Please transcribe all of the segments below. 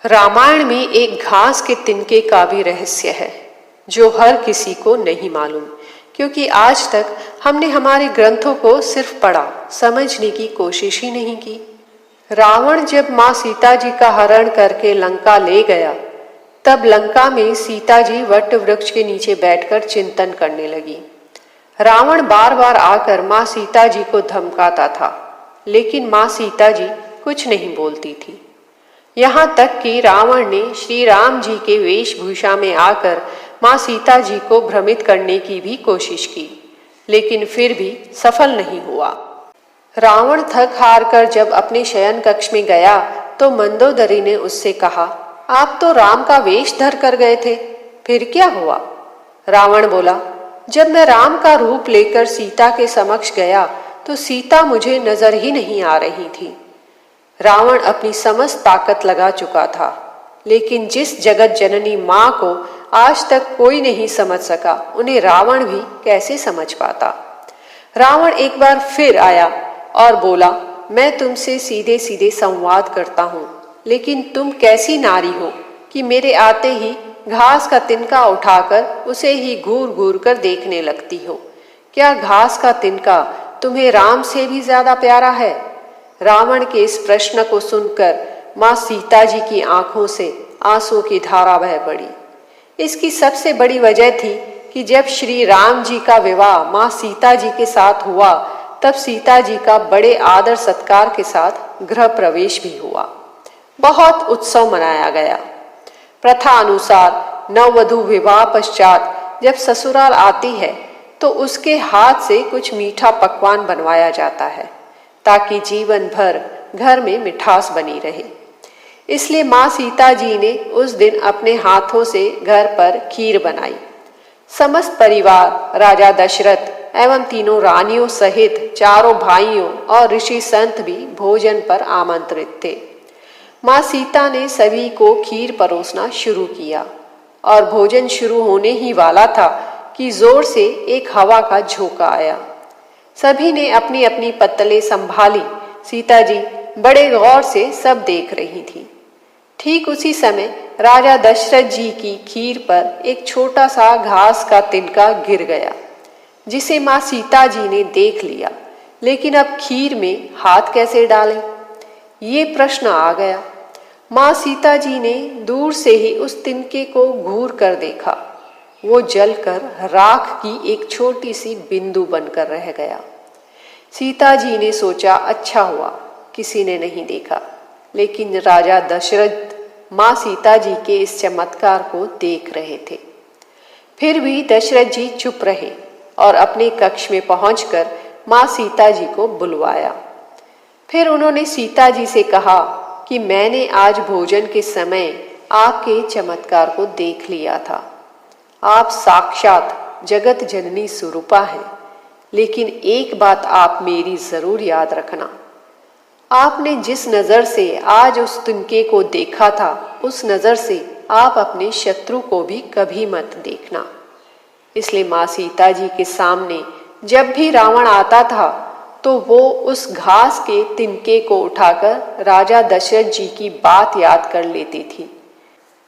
रामायण में एक घास के तिनके का भी रहस्य है जो हर किसी को नहीं मालूम, क्योंकि आज तक हमने हमारे ग्रंथों को सिर्फ पढ़ा, समझने की कोशिश ही नहीं की। रावण जब माँ सीता जी का हरण करके लंका ले गया, तब लंका में सीता जी वट वृक्ष के नीचे बैठकर चिंतन करने लगी। रावण बार बार आकर माँ सीता जी को धमकाता था, लेकिन माँ सीता जी कुछ नहीं बोलती थी। यहाँ तक कि रावण ने श्री राम जी के वेशभूषा में आकर माँ सीता जी को भ्रमित करने की भी कोशिश की, लेकिन फिर भी सफल नहीं हुआ। रावण थक हार कर जब अपने शयन कक्ष में गया तो मंदोदरी ने उससे कहा, आप तो राम का वेश धर कर गए थे, फिर क्या हुआ? रावण बोला, जब मैं राम का रूप लेकर सीता के समक्ष गया तो सीता मुझे नजर ही नहीं आ रही थी। रावण अपनी समस्त ताकत लगा चुका था, लेकिन जिस जगत जननी माँ को आज तक कोई नहीं समझ सका, उन्हें रावण भी कैसे समझ पाता। रावण एक बार फिर आया और बोला, मैं तुमसे सीधे सीधे संवाद करता हूँ, लेकिन तुम कैसी नारी हो कि मेरे आते ही घास का तिनका उठाकर उसे ही घूर घूर कर देखने लगती हो। क्या घास का तिनका तुम्हें राम से भी ज्यादा प्यारा है? रावण के इस प्रश्न को सुनकर माँ सीता जी की आंखों से आंसुओं की धारा बह पड़ी। इसकी सबसे बड़ी वजह थी कि जब श्री राम जी का विवाह माँ सीता जी के साथ हुआ, तब सीता जी का बड़े आदर सत्कार के साथ गृह प्रवेश भी हुआ। बहुत उत्सव मनाया गया। प्रथा अनुसार नववधु विवाह पश्चात जब ससुराल आती है तो उसके हाथ से कुछ मीठा पकवान बनवाया जाता है, ताकि जीवन भर घर में मिठास बनी रहे। इसलिए माँ सीता जी ने उस दिन अपने हाथों से घर पर खीर बनाई। समस्त परिवार, राजा दशरथ एवं तीनों रानियों सहित चारों भाइयों और ऋषि संत भी भोजन पर आमंत्रित थे। माँ सीता ने सभी को खीर परोसना शुरू किया और भोजन शुरू होने ही वाला था कि जोर से एक हवा का झोंका आया। सभी ने अपनी अपनी पत्तलें संभाली। सीता जी बड़े गौर से सब देख रही थी। ठीक उसी समय राजा दशरथ जी की खीर पर एक छोटा सा घास का तिनका गिर गया, जिसे माँ सीता जी ने देख लिया, लेकिन अब खीर में हाथ कैसे डालें, ये प्रश्न आ गया। माँ सीता जी ने दूर से ही उस तिनके को घूर कर देखा। वो जलकर राख की एक छोटी सी बिंदु बनकर रह गया। सीता जी ने सोचा, अच्छा हुआ किसी ने नहीं देखा, लेकिन राजा दशरथ माँ सीता जी के इस चमत्कार को देख रहे थे। फिर भी दशरथ जी चुप रहे और अपने कक्ष में पहुंचकर माँ सीता जी को बुलवाया। फिर उन्होंने सीता जी से कहा कि मैंने आज भोजन के समय आपके चमत्कार को देख लिया था। आप साक्षात जगत जननी स्वरूपा हैं, लेकिन एक बात आप मेरी जरूर याद रखना। आपने जिस नजर से आज उस तिनके को देखा था, उस नजर से आप अपने शत्रु को भी कभी मत देखना। इसलिए माँ सीता जी के सामने जब भी रावण आता था तो वो उस घास के तिनके को उठाकर राजा दशरथ जी की बात याद कर लेती थी।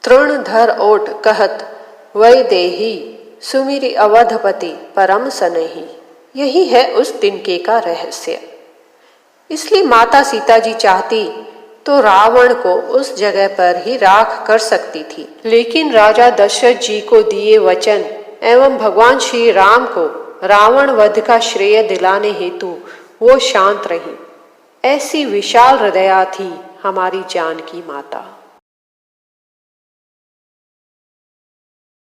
तृणधर ओट कहत वैदेही सुमिरि अवधपति परम सनहि। यही है उस तिनके का रहस्य। इसलिए माता सीता जी चाहती तो रावण को उस जगह पर ही राख कर सकती थी, लेकिन राजा दशरथ जी को दिए वचन एवं भगवान श्री राम को रावण वध का श्रेय दिलाने हेतु वो शांत रही। ऐसी विशाल हृदया थी हमारी जानकी माता।